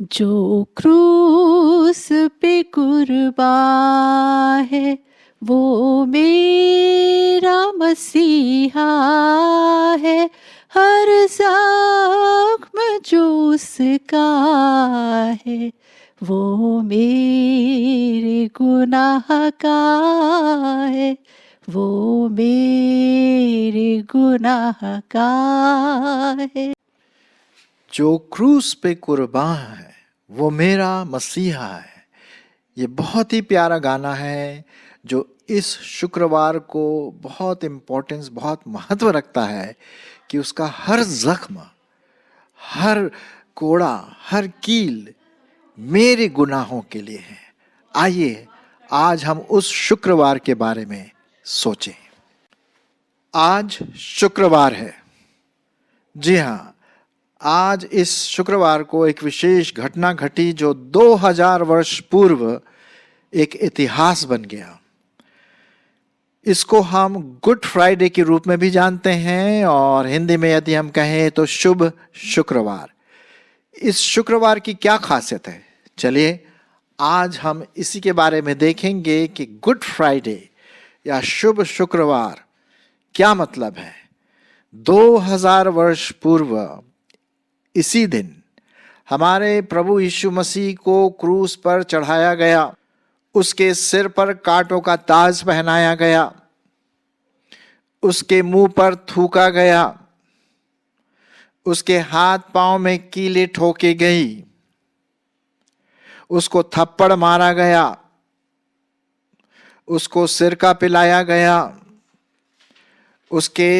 जो क्रूस पे कुर्बा है वो मेरा मसीहा है। हर जख्म जो उसका है वो मेरे गुनाह का है, वो मेरे गुनाह का है। जो क्रूस पे कुर्बान है वो मेरा मसीहा है। ये बहुत ही प्यारा गाना है जो इस शुक्रवार को बहुत इम्पोर्टेंस, बहुत महत्व रखता है कि उसका हर जख्म, हर कोड़ा, हर कील मेरे गुनाहों के लिए है। आइए आज हम उस शुक्रवार के बारे में सोचें। आज शुक्रवार है। जी हाँ, आज इस शुक्रवार को एक विशेष घटना घटी जो 2000 वर्ष पूर्व एक इतिहास बन गया। इसको हम गुड फ्राइडे के रूप में भी जानते हैं और हिंदी में यदि हम कहें तो शुभ शुक्रवार। इस शुक्रवार की क्या खासियत है, चलिए आज हम इसी के बारे में देखेंगे कि गुड फ्राइडे या शुभ शुक्रवार क्या मतलब है। 2000 वर्ष पूर्व इसी दिन हमारे प्रभु यीशु मसीह को क्रूस पर चढ़ाया गया। उसके सिर पर कांटों का ताज पहनाया गया, उसके मुंह पर थूका गया, उसके हाथ पांव में कीलें ठोकी गई, उसको थप्पड़ मारा गया, उसको सिरका पिलाया गया, उसके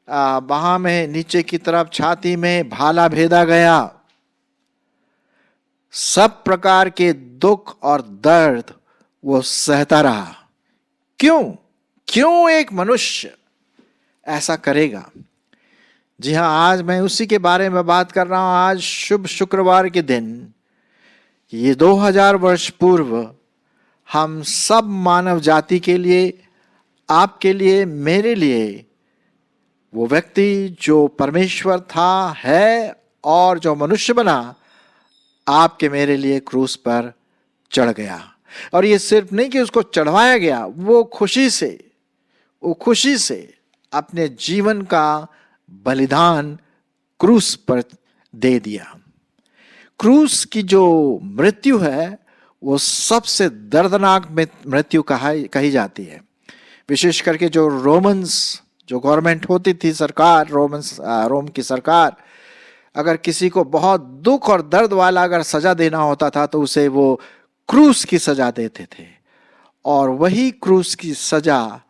बाह में नीचे की तरफ छाती में भाला भेदा गया। सब प्रकार के दुख और दर्द वो सहता रहा। क्यों क्यों एक मनुष्य ऐसा करेगा? जी हाँ, आज मैं उसी के बारे में बात कर रहा हूं। आज शुभ शुक्रवार के दिन, ये 2000 वर्ष पूर्व हम सब मानव जाति के लिए, आपके लिए, मेरे लिए, वो व्यक्ति जो परमेश्वर था, है और जो मनुष्य बना, आपके मेरे लिए क्रूस पर चढ़ गया। और ये सिर्फ नहीं कि उसको चढ़वाया गया, वो खुशी से अपने जीवन का बलिदान क्रूस पर दे दिया। क्रूस की जो मृत्यु है वो सबसे दर्दनाक मृत्यु कही जाती है। विशेष करके जो गवर्नमेंट होती थी, सरकार, रोम की सरकार, अगर किसी को बहुत दुख और दर्द वाला अगर सजा देना होता था तो उसे वो क्रूस की सजा देते थे। और वही क्रूस की सजा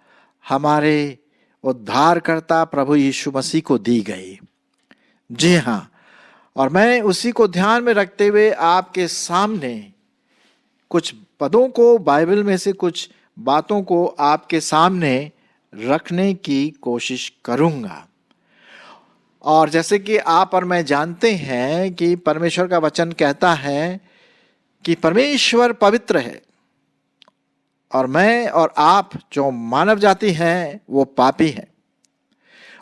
हमारे उद्धारकर्ता प्रभु यीशु मसीह को दी गई। जी हाँ, और मैं उसी को ध्यान में रखते हुए आपके सामने कुछ पदों को, बाइबल में से कुछ बातों को आपके सामने रखने की कोशिश करूंगा। और जैसे कि आप और मैं जानते हैं कि परमेश्वर का वचन कहता है कि परमेश्वर पवित्र है और मैं और आप जो मानव जाति हैं वो पापी हैं।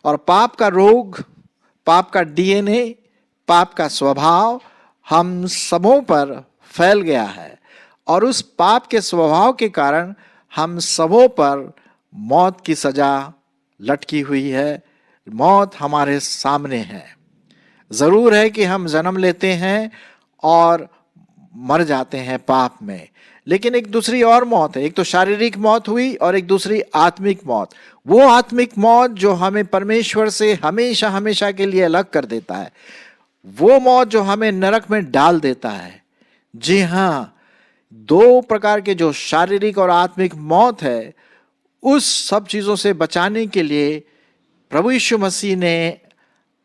और पाप का रोग, पाप का डीएनए, पाप का स्वभाव हम सबों पर फैल गया है। और उस पाप के स्वभाव के कारण हम सबों पर मौत की सजा लटकी हुई है। मौत हमारे सामने है। जरूर है कि हम जन्म लेते हैं और मर जाते हैं पाप में, लेकिन एक दूसरी और मौत है। एक तो शारीरिक मौत हुई और एक दूसरी आत्मिक मौत। वो आत्मिक मौत जो हमें परमेश्वर से हमेशा हमेशा के लिए अलग कर देता है, वो मौत जो हमें नरक में डाल देता है। जी हाँ, दो प्रकार के जो शारीरिक और आत्मिक मौत है, उस सब चीजों से बचाने के लिए प्रभु यीशु मसीह ने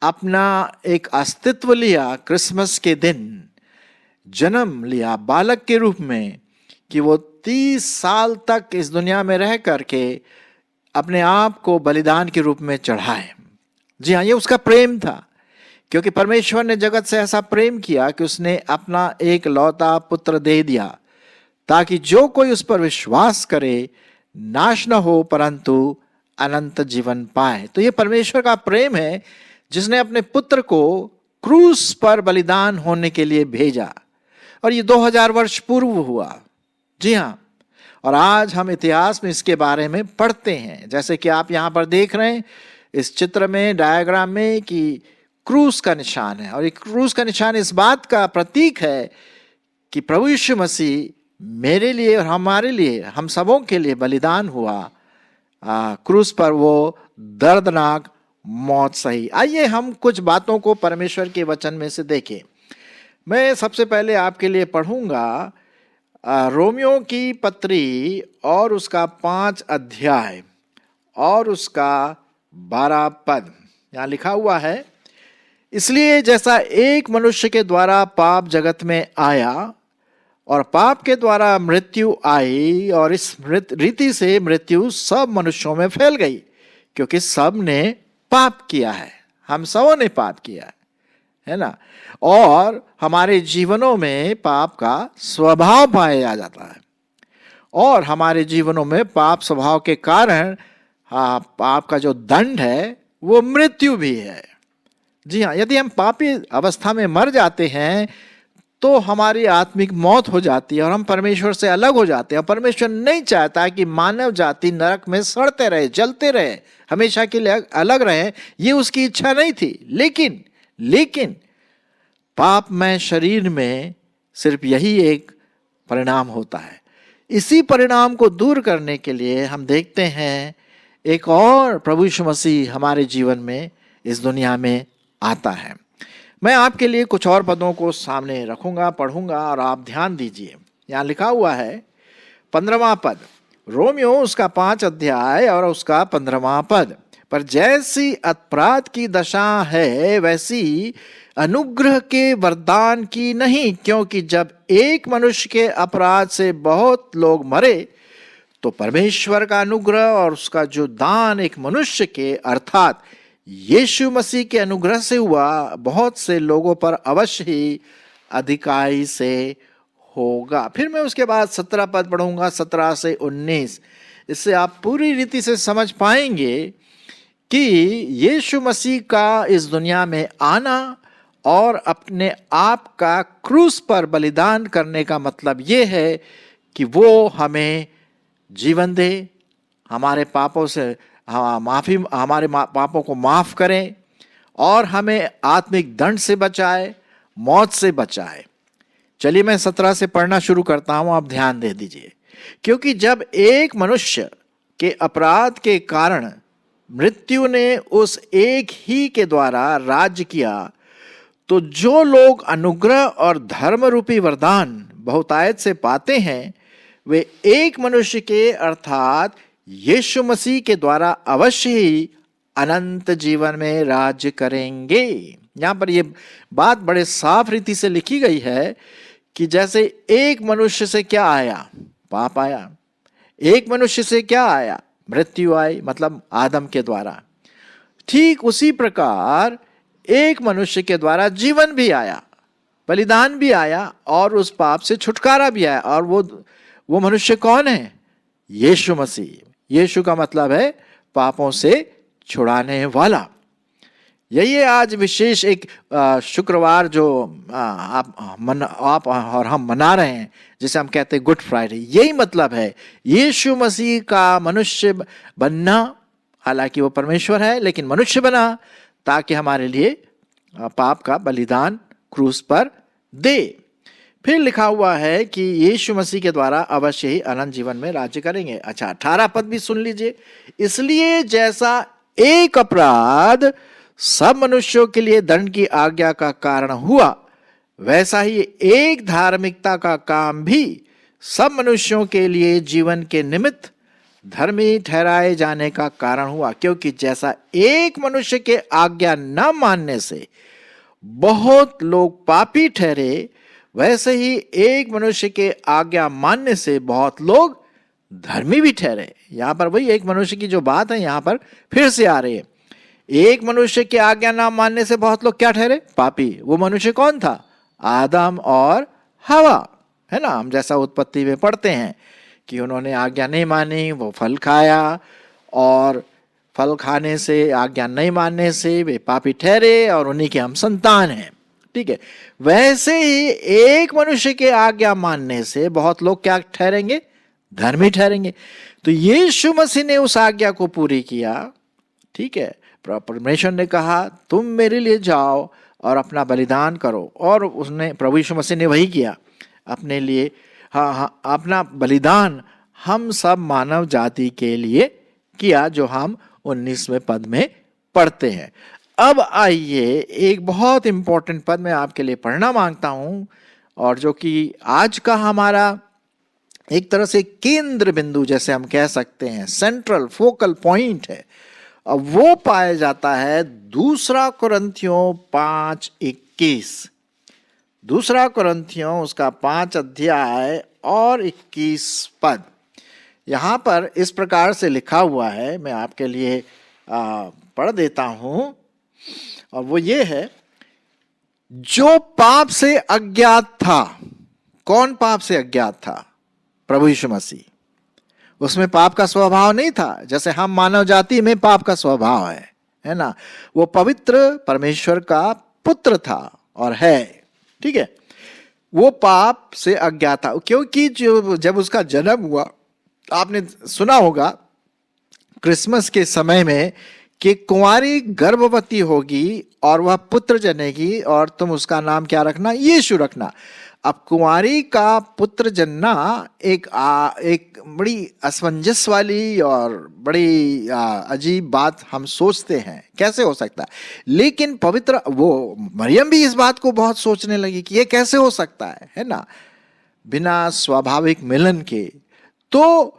अपना एक अस्तित्व लिया। क्रिसमस के दिन जन्म लिया बालक के रूप में, कि वो 30 साल तक इस दुनिया में रह करके अपने आप को बलिदान के रूप में चढ़ाए। जी हाँ, ये उसका प्रेम था, क्योंकि परमेश्वर ने जगत से ऐसा प्रेम किया कि उसने अपना एक लौता पुत्र दे दिया, ताकि जो कोई उस पर विश्वास करे नाश न हो परंतु अनंत जीवन पाए। तो ये परमेश्वर का प्रेम है जिसने अपने पुत्र को क्रूस पर बलिदान होने के लिए भेजा। और ये 2000 वर्ष पूर्व हुआ। जी हाँ, और आज हम इतिहास में इसके बारे में पढ़ते हैं। जैसे कि आप यहाँ पर देख रहे हैं इस चित्र में, डायग्राम में, कि क्रूस का निशान है, और ये क्रूस का निशान इस बात का प्रतीक है कि प्रभु यीशु मसीह मेरे लिए और हमारे लिए, हम सबों के लिए बलिदान हुआ। क्रूस पर वो दर्दनाक मौत सही। आइए हम कुछ बातों को परमेश्वर के वचन में से देखें। मैं सबसे पहले आपके लिए पढ़ूंगा रोमियो की पत्री और उसका 5 अध्याय और उसका 12 पद। यहाँ लिखा हुआ है, इसलिए जैसा एक मनुष्य के द्वारा पाप जगत में आया और पाप के द्वारा मृत्यु आई, और इस रीति से मृत्यु सब मनुष्यों में फैल गई, क्योंकि सब ने पाप किया है। हम सबों ने पाप किया है ना। और हमारे जीवनों में पाप का स्वभाव पाया जाता है, और हमारे जीवनों में पाप स्वभाव के कारण पाप का जो दंड है वो मृत्यु भी है। जी हाँ, यदि हम पापी अवस्था में मर जाते हैं तो हमारी आत्मिक मौत हो जाती है और हम परमेश्वर से अलग हो जाते हैं। परमेश्वर नहीं चाहता कि मानव जाति नरक में सड़ते रहे, जलते रहे, हमेशा के लिए अलग रहे। ये उसकी इच्छा नहीं थी। लेकिन पापमय शरीर में सिर्फ यही एक परिणाम होता है। इसी परिणाम को दूर करने के लिए हम देखते हैं एक और प्रभु यीशु मसीह हमारे जीवन में इस दुनिया में आता है। मैं आपके लिए कुछ और पदों को सामने रखूंगा, पढ़ूंगा, और आप ध्यान दीजिए। यहाँ लिखा हुआ है 15वां पद, रोमियो उसका 5 अध्याय और उसका 15वां पद, पर जैसी अपराध की दशा है वैसी अनुग्रह के वरदान की नहीं, क्योंकि जब एक मनुष्य के अपराध से बहुत लोग मरे तो परमेश्वर का अनुग्रह और उसका जो दान एक मनुष्य के अर्थात यीशु मसीह के अनुग्रह से हुआ, बहुत से लोगों पर अवश्य ही अधिकाई से होगा। फिर मैं उसके बाद 17 पद पढ़ूंगा, 17 से 19। इससे आप पूरी रीति से समझ पाएंगे कि यीशु मसीह का इस दुनिया में आना और अपने आप का क्रूस पर बलिदान करने का मतलब ये है कि वो हमें जीवन दे, हमारे पापों से हमारे पापों को माफ करें और हमें आत्मिक दंड से बचाए, मौत से बचाए। चलिए मैं 17 से पढ़ना शुरू करता हूं, आप ध्यान दे दीजिए। क्योंकि जब एक मनुष्य के अपराध के कारण मृत्यु ने उस एक ही के द्वारा राज्य किया, तो जो लोग अनुग्रह और धर्म रूपी वरदान बहुतायत से पाते हैं वे एक मनुष्य के अर्थात यीशु मसीह के द्वारा अवश्य ही अनंत जीवन में राज्य करेंगे। यहां पर यह बात बड़े साफ रीति से लिखी गई है कि जैसे एक मनुष्य से क्या आया, पाप आया, एक मनुष्य से क्या आया, मृत्यु आई, मतलब आदम के द्वारा, ठीक उसी प्रकार एक मनुष्य के द्वारा जीवन भी आया, बलिदान भी आया और उस पाप से छुटकारा भी आया। और वो मनुष्य कौन है? यीशु मसीह। यीशु का मतलब है पापों से छुड़ाने वाला। यही है आज विशेष एक शुक्रवार जो आप और हम मना रहे हैं, जिसे हम कहते हैं गुड फ्राइडे। यही मतलब है यीशु मसीह का मनुष्य बनना। हालांकि वो परमेश्वर है लेकिन मनुष्य बना ताकि हमारे लिए पाप का बलिदान क्रूस पर दे। फिर लिखा हुआ है कि यीशु मसीह के द्वारा अवश्य ही अनंत जीवन में राज्य करेंगे। अच्छा, 18 पद भी सुन लीजिए। इसलिए जैसा एक अपराध सब मनुष्यों के लिए दंड की आज्ञा का कारण हुआ, वैसा ही एक धार्मिकता का काम भी सब मनुष्यों के लिए जीवन के निमित्त धर्मी ठहराए जाने का कारण हुआ। क्योंकि जैसा एक मनुष्य के आज्ञा न मानने से बहुत लोग पापी ठहरे, वैसे ही एक मनुष्य के आज्ञा मानने से बहुत लोग धर्मी भी ठहरे। यहां पर वही एक मनुष्य की जो बात है यहां पर फिर से आ रही है। एक मनुष्य की आज्ञा ना मानने से बहुत लोग क्या ठहरे? पापी। वो मनुष्य कौन था? आदम और हवा, है ना। हम जैसा उत्पत्ति में पढ़ते हैं कि उन्होंने आज्ञा नहीं मानी, वो फल खाया और फल खाने से, आज्ञा नहीं मानने से वे पापी ठहरे और उन्हीं के हम संतान हैं। ठीक है, वैसे ही एक मनुष्य के आज्ञा मानने से बहुत लोग क्या ठहरेंगे? धर्मी ठहरेंगे। तो यीशु मसीह ने उस आज्ञा को पूरी किया, ठीक है। परमेश्वर ने कहा तुम मेरे लिए जाओ और अपना बलिदान करो, और उसने, प्रभु यीशु मसीह ने वही किया अपने लिए। हाँ, अपना बलिदान हम सब मानव जाति के लिए किया, जो हम 19वें पद में पढ़ते हैं। अब आइए एक बहुत इंपॉर्टेंट पद मैं आपके लिए पढ़ना मांगता हूं, और जो कि आज का हमारा एक तरह से केंद्र बिंदु जैसे हम कह सकते हैं, सेंट्रल फोकल पॉइंट है। अब वो पाया जाता है 2 कुरिन्थियों 5:21। 2 कुरिन्थियों उसका 5 अध्याय और 21 पद। यहां पर इस प्रकार से लिखा हुआ है, मैं आपके लिए पढ़ देता हूं, और वो ये है, जो पाप से अज्ञात था। कौन पाप से अज्ञात था? प्रभु यीशु मसीह। उसमें पाप का स्वभाव नहीं था, जैसे हम मानव जाति में पाप का स्वभाव है ना। वो पवित्र परमेश्वर का पुत्र था और है, ठीक है। वो पाप से अज्ञात था, क्योंकि जब उसका जन्म हुआ, आपने सुना होगा क्रिसमस के समय में कि कुंवारी गर्भवती होगी और वह पुत्र जनेगी, और तुम उसका नाम क्या रखना? यीशु रखना। अब कुंवारी का पुत्र जनना एक बड़ी असमंजस वाली और बड़ी अजीब बात हम सोचते हैं, कैसे हो सकता है। लेकिन पवित्र वो मरियम भी इस बात को बहुत सोचने लगी कि ये कैसे हो सकता है ना, बिना स्वाभाविक मिलन के। तो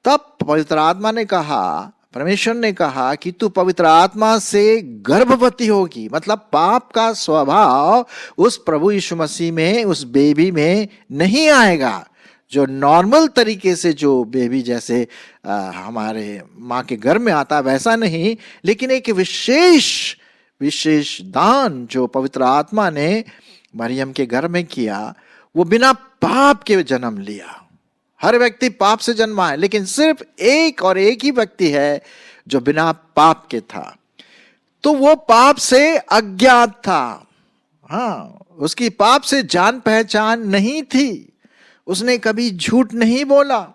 तब पवित्र आत्मा ने कहा, परमेश्वर ने कहा कि तू पवित्र आत्मा से गर्भवती होगी। मतलब पाप का स्वभाव उस प्रभु यीशु मसीह में, उस बेबी में नहीं आएगा, जो नॉर्मल तरीके से जो बेबी जैसे हमारे माँ के गर्भ में आता वैसा नहीं, लेकिन एक विशेष दान जो पवित्र आत्मा ने मरियम के गर्भ में किया, वो बिना पाप के जन्म लिया। हर व्यक्ति पाप से जन्मा है, लेकिन सिर्फ एक ही व्यक्ति है जो बिना पाप के था। तो वो पाप से अज्ञात था। हाँ, उसकी पाप से जान पहचान नहीं थी। उसने कभी झूठ नहीं बोला,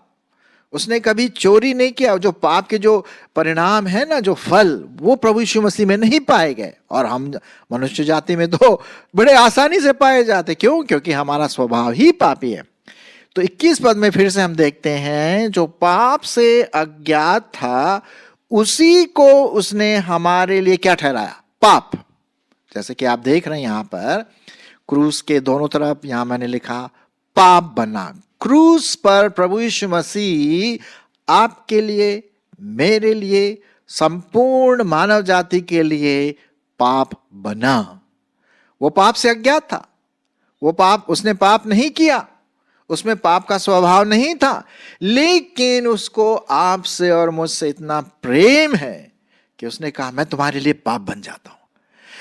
उसने कभी चोरी नहीं किया। जो पाप के जो परिणाम है ना, जो फल, वो प्रभु यीशु मसीह में नहीं पाए गए, और हम मनुष्य जाति में तो बड़े आसानी से पाए जाते। क्यों? क्योंकि हमारा स्वभाव ही पापी है। तो 21 पद में फिर से हम देखते हैं, जो पाप से अज्ञात था उसी को उसने हमारे लिए क्या ठहराया? पाप। जैसे कि आप देख रहे हैं यहां पर क्रूस के दोनों तरफ, यहां मैंने लिखा पाप बना। क्रूस पर प्रभु यीशु मसीह आपके लिए, मेरे लिए, संपूर्ण मानव जाति के लिए पाप बना। वो पाप से अज्ञात था, उसने पाप नहीं किया, उसमें पाप का स्वभाव नहीं था, लेकिन उसको आपसे और मुझसे इतना प्रेम है कि उसने कहा मैं तुम्हारे लिए पाप बन जाता हूं,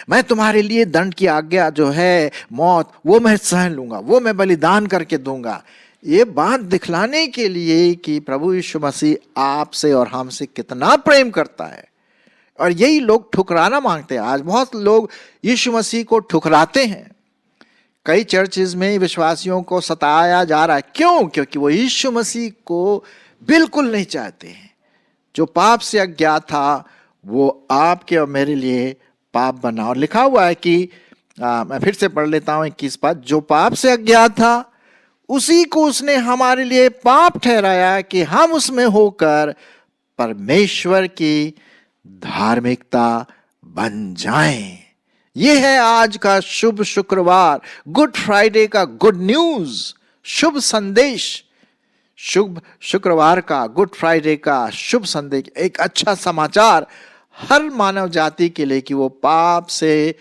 मैं तुम्हारे लिए दंड की आज्ञा जो है मौत, वो मैं सहन लूंगा, वो मैं बलिदान करके दूंगा। ये बात दिखलाने के लिए कि प्रभु यीशु मसीह आपसे और हमसे कितना प्रेम करता है। और यही लोग ठुकराना मांगते हैं। आज बहुत लोग यीशु मसीह को ठुकराते हैं। कई चर्चेज में विश्वासियों को सताया जा रहा है। क्यों? क्योंकि वो यीशु मसीह को बिल्कुल नहीं चाहते हैं। जो पाप से अज्ञात था वो आपके और मेरे लिए पाप बना। और लिखा हुआ है कि मैं फिर से पढ़ लेता हूं 21 पद, जो पाप से अज्ञात था उसी को उसने हमारे लिए पाप ठहराया कि हम उसमें होकर परमेश्वर की धार्मिकता बन जाएं। यह है आज का शुभ शुक्रवार, गुड फ्राइडे का गुड न्यूज, शुभ संदेश। शुभ शुक्रवार का, गुड फ्राइडे का शुभ संदेश, एक अच्छा समाचार हर मानव जाति के लिए कि वो पाप से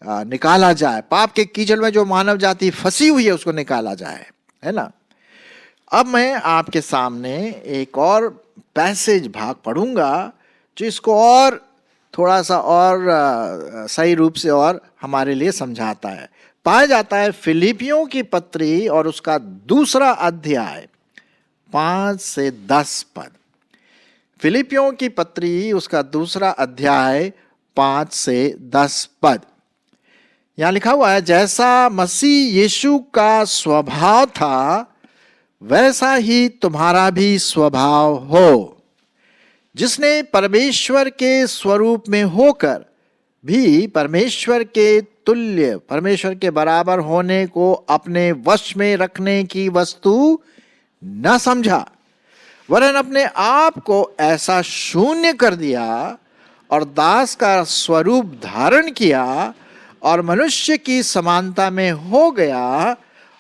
निकाला जाए। पाप के कीचड़ में जो मानव जाति फंसी हुई है उसको निकाला जाए, है ना। अब मैं आपके सामने एक और पैसेज भाग पढ़ूंगा जो इसको और थोड़ा सा और सही रूप से और हमारे लिए समझाता है। पाया जाता है फिलिपियों की पत्री और उसका 2 अध्याय 5 से 10 पद। फिलिपियों की पत्री उसका 2 अध्याय 5 से 10 पद। यहां लिखा हुआ है, जैसा मसीह यीशु का स्वभाव था वैसा ही तुम्हारा भी स्वभाव हो, जिसने परमेश्वर के स्वरूप में होकर भी परमेश्वर के तुल्य, परमेश्वर के बराबर होने को अपने वश में रखने की वस्तु न समझा, वरन अपने आप को ऐसा शून्य कर दिया और दास का स्वरूप धारण किया और मनुष्य की समानता में हो गया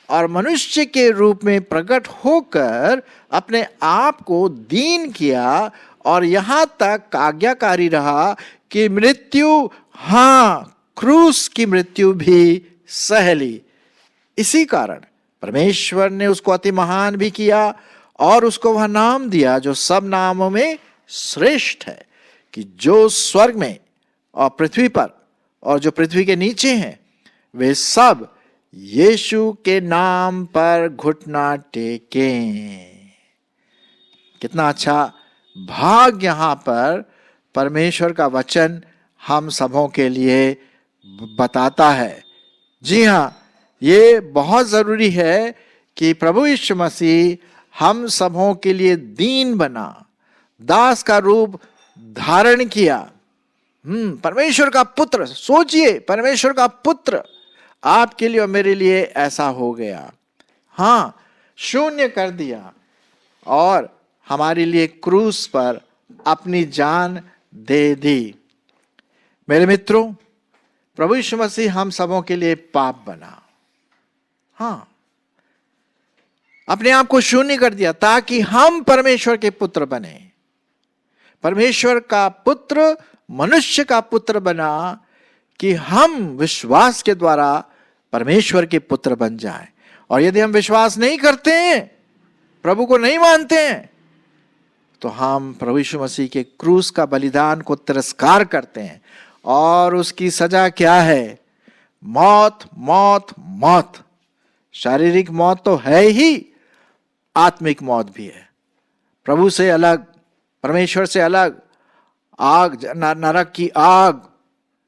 और मनुष्य के रूप में प्रकट होकर अपने आप को दीन किया और यहाँ तक आज्ञाकारी रहा कि मृत्यु, हाँ क्रूस की मृत्यु भी सह ली। इसी कारण परमेश्वर ने उसको अति महान भी किया और उसको वह नाम दिया जो सब नामों में श्रेष्ठ है, कि जो स्वर्ग में और पृथ्वी पर और जो पृथ्वी के नीचे हैं वे सब यीशु के नाम पर घुटना टेकें। कितना अच्छा भाग यहां पर परमेश्वर का वचन हम सबों के लिए बताता है। जी हां, ये बहुत जरूरी है कि प्रभु यीशु मसीह हम सबों के लिए दीन बना, दास का रूप धारण किया। परमेश्वर का पुत्र, सोचिए, परमेश्वर का पुत्र आपके लिए और मेरे लिए ऐसा हो गया। हाँ, शून्य कर दिया और हमारे लिए क्रूस पर अपनी जान दे दी। मेरे मित्रों, प्रभु यीशु मसीह हम सबों के लिए पाप बना। हाँ, अपने आप को शून्य कर दिया ताकि हम परमेश्वर के पुत्र बने। परमेश्वर का पुत्र मनुष्य का पुत्र बना कि हम विश्वास के द्वारा परमेश्वर के पुत्र बन जाएं। और यदि हम विश्वास नहीं करते हैं, प्रभु को नहीं मानते हैं, तो हम प्रभु यीशु मसीह के क्रूस का बलिदान को तिरस्कार करते हैं। और उसकी सजा क्या है? मौत, मौत, मौत। शारीरिक मौत तो है ही, आत्मिक मौत भी है। प्रभु से अलग, परमेश्वर से अलग, आग, नरक की आग,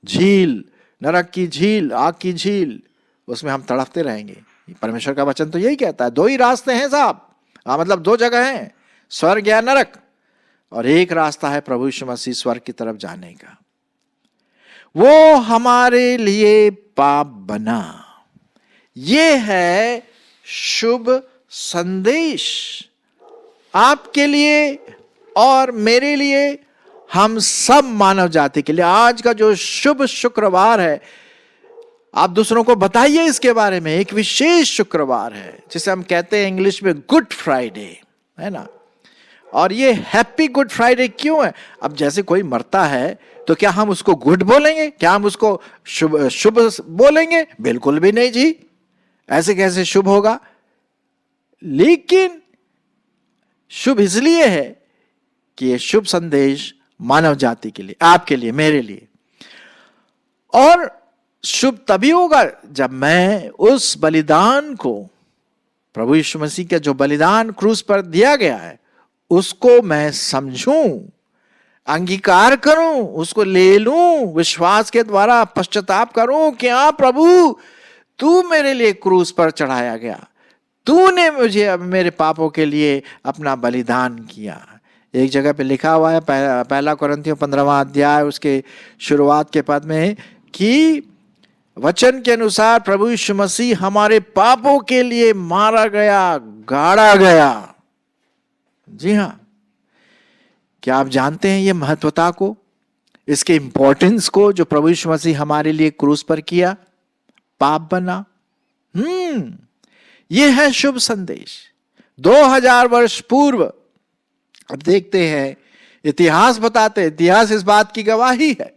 झील, नरक की झील, आग की झील, उसमें हम तड़पते रहेंगे। परमेश्वर का वचन तो यही कहता है। दो ही रास्ते हैं साहब, मतलब दो जगह हैं, स्वर्ग या नरक, और एक रास्ता है प्रभु यीशु मसीह स्वर्ग की तरफ जाने का। वो हमारे लिए पाप बना। ये है शुभ संदेश आपके लिए और मेरे लिए, हम सब मानव जाति के लिए। आज का जो शुभ शुक्रवार है, आप दूसरों को बताइए इसके बारे में। एक विशेष शुक्रवार है जिसे हम कहते हैं इंग्लिश में गुड फ्राइडे, है ना। और ये हैप्पी गुड फ्राइडे क्यों है? अब जैसे कोई मरता है तो क्या हम उसको गुड बोलेंगे? क्या हम उसको शुभ शुभ बोलेंगे? बिल्कुल भी नहीं जी, ऐसे कैसे शुभ होगा। लेकिन शुभ इसलिए है कि ये शुभ संदेश मानव जाति के लिए, आपके लिए, मेरे लिए। और शुभ तभी होगा जब मैं उस बलिदान को, प्रभु यीशु मसीह का जो बलिदान क्रूस पर दिया गया है, उसको मैं समझूं, अंगीकार करूं, उसको ले लूं, विश्वास के द्वारा पश्चाताप करूं कि हाँ प्रभु, तू मेरे लिए क्रूस पर चढ़ाया गया, तूने मुझे मेरे पापों के लिए अपना बलिदान किया। एक जगह पे लिखा हुआ है, पहला कोरिन्थियों 15वां अध्याय उसके शुरुआत के पद में, कि वचन के अनुसार प्रभु यीशु मसीह हमारे पापों के लिए मारा गया, गाड़ा गया। जी हां, क्या आप जानते हैं ये महत्वता को, इसके इंपॉर्टेंस को, जो प्रभु यीशु मसीह हमारे लिए क्रूस पर किया, पाप बना। ये है शुभ संदेश। 2000 वर्ष पूर्व, अब देखते हैं, इतिहास बताते, इतिहास इस बात की गवाही है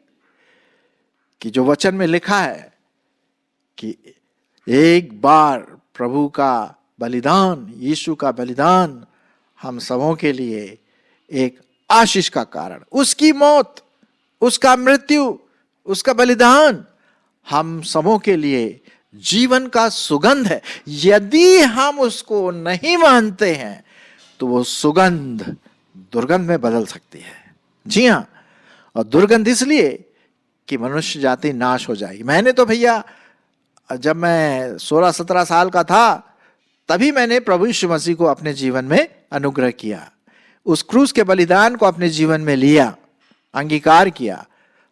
कि जो वचन में लिखा है कि एक बार प्रभु का बलिदान, यीशु का बलिदान हम सबों के लिए एक आशीष का कारण, उसकी मौत, उसका मृत्यु, उसका बलिदान हम सबों के लिए जीवन का सुगंध है। यदि हम उसको नहीं मानते हैं तो वो सुगंध दुर्गंध में बदल सकती है। जी हां, और दुर्गंध इसलिए कि मनुष्य जाति नाश हो जाएगी। मैंने तो भैया जब मैं 16-17 साल का था तभी मैंने प्रभु यीशु मसीह को अपने जीवन में अनुग्रह किया, उस क्रूस के बलिदान को अपने जीवन में लिया, अंगीकार किया।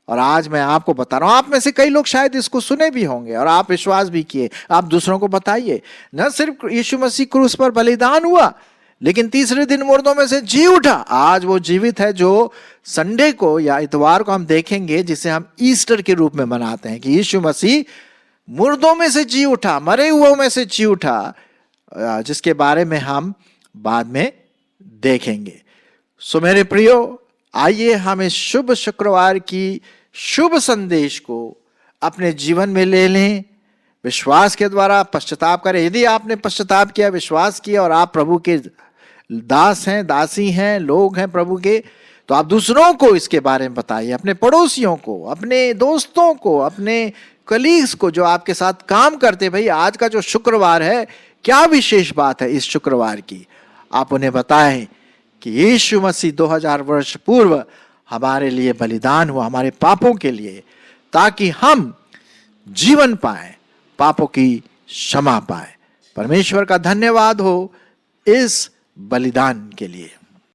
और आज मैं आपको बता रहा हूं, आप में से कई लोग शायद इसको सुने भी होंगे और आप विश्वास भी किए, आप दूसरों को बताइए। न सिर्फ यीशु मसीह क्रूस पर बलिदान हुआ, लेकिन तीसरे दिन मुर्दों में से जी उठा। आज वो जीवित है, जो संडे को या इतवार को हम देखेंगे, जिसे हम ईस्टर के रूप में मनाते हैं, कि यीशु मसीह मुर्दों में से जी उठा, मरे हुओं में से जी उठा, जिसके बारे में हम बाद में देखेंगे। सो मेरे प्रियो, आइए हम इस शुभ शुक्रवार की शुभ संदेश को अपने जीवन में ले लें, विश्वास के द्वारा पश्चाताप करें। यदि आपने पश्चाताप किया, विश्वास किया और आप प्रभु के दास हैं, दासी हैं, लोग हैं प्रभु के, तो आप दूसरों को इसके बारे में बताइए, अपने पड़ोसियों को, अपने दोस्तों को, अपने कलीग्स को जो आपके साथ काम करते। भाई आज का जो शुक्रवार है, क्या विशेष बात है इस शुक्रवार की, आप उन्हें बताएं कि यीशु मसीह 2000 वर्ष पूर्व हमारे लिए बलिदान हुआ, हमारे पापों के लिए, ताकि हम जीवन पाएं, पापों की क्षमा पाएं। परमेश्वर का धन्यवाद हो इस बलिदान के लिए।